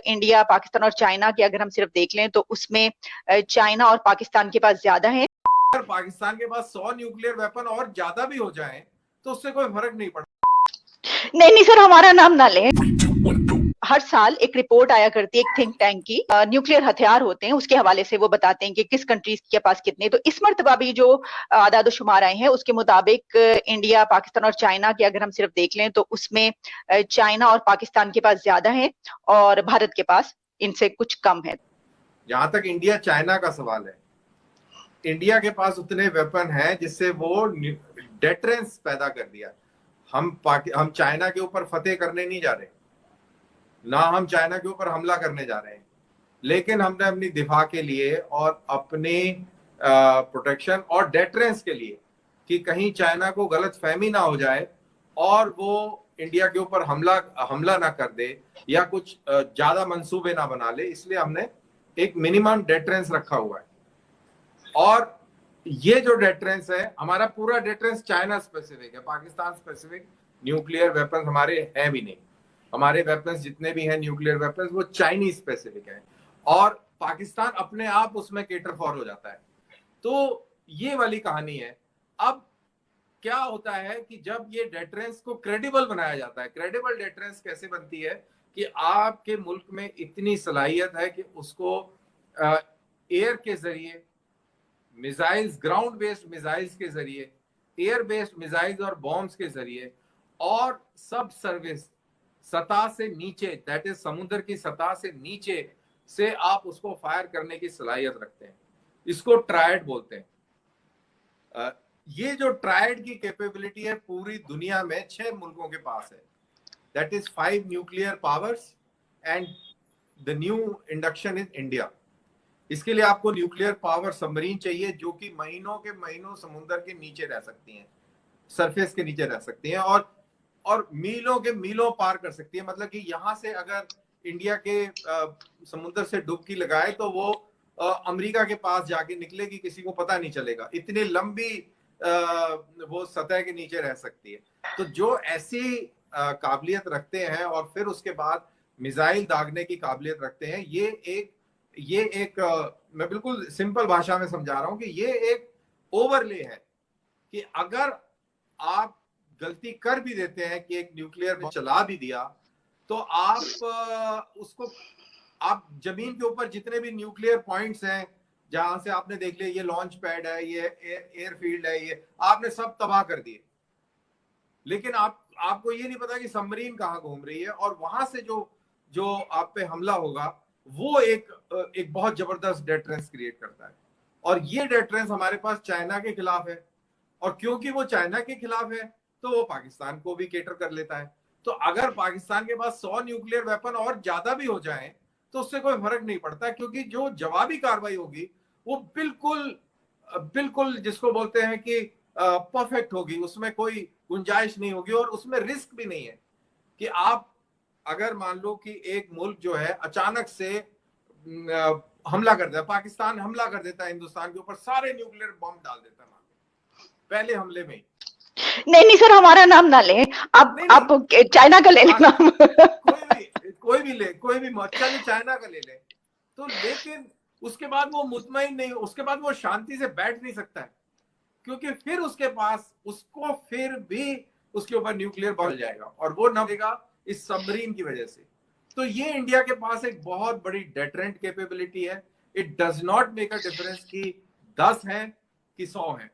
India, Pakistan और China की अगर हम सिर्फ देख लें तो उसमें चाइना और पाकिस्तान के पास ज्यादा है। अगर पाकिस्तान के पास 100 न्यूक्लियर वेपन और ज्यादा भी हो जाएं तो उससे कोई फर्क नहीं पड़ता। नहीं नहीं सर, हमारा नाम ना लें। हर साल एक रिपोर्ट आया करती है एक थिंक टैंक की, न्यूक्लियर हथियार होते हैं उसके हवाले से वो बताते हैं कि किस कंट्रीज के पास कितने। तो इस मर्तबा भी जो आदाद-ओ-शुमार आए हैं उसके मुताबिक इंडिया, पाकिस्तान और चाइना की अगर हम सिर्फ देख लें तो उसमें चाइना और पाकिस्तान के पास ज्यादा है और भारत के पास इनसे कुछ कम है। जहां तक इंडिया चाइना का सवाल है, इंडिया के पास उतने वेपन हैं जिससे वो डेटरेंस पैदा कर दिया। हम चाइना के ऊपर फतेह करने नहीं जा रहे, ना हम चाइना के ऊपर हमला करने जा रहे हैं, लेकिन हमने अपनी दिफा के लिए और अपने प्रोटेक्शन और डेटरेंस के लिए कि कहीं चाइना को गलत फहमी ना हो जाए और वो इंडिया के ऊपर हमला ना कर दे या कुछ ज्यादा मंसूबे ना बना ले, इसलिए हमने एक मिनिमम डेटरेंस रखा हुआ है। और ये जो डेटरेंस है, हमारा पूरा डेटरेंस चाइना स्पेसिफिक है, पाकिस्तान स्पेसिफिक न्यूक्लियर वेपन हमारे हैं भी नहीं। हमारे वेपन्स जितने भी हैं न्यूक्लियर वेपन्स वो चाइनीज स्पेसिफिक है और पाकिस्तान अपने आप उसमें केटर फॉर हो जाता है। तो ये वाली कहानी है। अब क्या होता है कि जब ये डेटरेंस को क्रेडिबल बनाया जाता है, क्रेडिबल डेटरेंस कैसे बनती है कि आपके मुल्क में इतनी सलाहियत है कि उसको एयर के जरिए, मिसाइल्स, ग्राउंड बेस्ड मिसाइल्स के जरिए, एयर बेस्ड मिसाइल्स और बॉम्ब्स के जरिए और सब सर्विस सतह से नीचे, दैट इज समुद्र की सतह से नीचे से आप उसको फायर करने की सलाहियत रखते हैं। इसको ट्रायड बोलते हैं। ये जो ट्रायड की कैपेबिलिटी है पूरी दुनिया में 6 मुल्कों के पास है, that is 5 nuclear powers and the new induction in India. इसके लिए आपको न्यूक्लियर पावर सबमरीन चाहिए जो कि महीनों के महीनों समुद्र के नीचे रह सकती हैं, सरफेस के नीचे रह सकती हैं और मीलों के मीलों पार कर सकती है। मतलब कि यहां से अगर इंडिया के समुद्र से डुबकी लगाए तो वो अमेरिका के पास जाके निकलेगी, किसी को पता नहीं चलेगा, इतनी लंबी वो सतह के नीचे रह सकती है। तो जो ऐसी काबिलियत रखते हैं और फिर उसके बाद मिसाइल दागने की काबिलियत रखते हैं, ये एक मैं बिल्कुल सिंपल भाषा में समझा रहा हूं कि ये एक ओवरले है कि अगर आप गलती कर भी देते हैं कि एक न्यूक्लियर बम चला भी दिया तो आप जमीन के ऊपर जितने भी न्यूक्लियर पॉइंट्स हैं जहां से आपने देख लिया, ये लॉन्च पैड है, ये एयरफील्ड है, ये आपने सब तबाह कर दिए, लेकिन आपको ये नहीं पता कि सबमरीन कहाँ घूम रही है और वहां से जो आप पे हमला होगा वो एक बहुत जबरदस्त डेटरेंस क्रिएट करता है। और ये डेटरेंस हमारे पास चाइना के खिलाफ है और क्योंकि वो चाइना के खिलाफ है तो वो पाकिस्तान को भी केटर कर लेता है। तो अगर पाकिस्तान के पास 100 न्यूक्लियर वेपन और ज्यादा भी हो जाएं तो उससे कोई फर्क नहीं पड़ता, क्योंकि जो जवाबी कार्रवाई होगी वो बिल्कुल बिल्कुल जिसको बोलते हैं कि परफेक्ट होगी, उसमें कोई गुंजाइश नहीं होगी और उसमें रिस्क भी नहीं है कि आप अगर मान लो कि एक मुल्क जो है अचानक से हमला कर देता, पाकिस्तान हमला कर देता है हिंदुस्तान के ऊपर, सारे न्यूक्लियर बम डाल देता है पहले हमले में। नहीं नहीं सर, हमारा नाम ना लें। आप चाइना का ले लेना। कोई भी चलो चाइना का ले ले तो, लेकिन उसके बाद वो मुतमईन नहीं, उसके बाद वो शांति से बैठ नहीं सकता है, क्योंकि फिर उसके पास उसको फिर भी उसके ऊपर न्यूक्लियर बम जाएगा और वो न देगा इस सबमरीन की वजह से। तो ये इंडिया के पास एक बहुत बड़ी डेटरेंट कैपेबिलिटी है। It does not make a difference कि 10 हैं कि 100 हैं।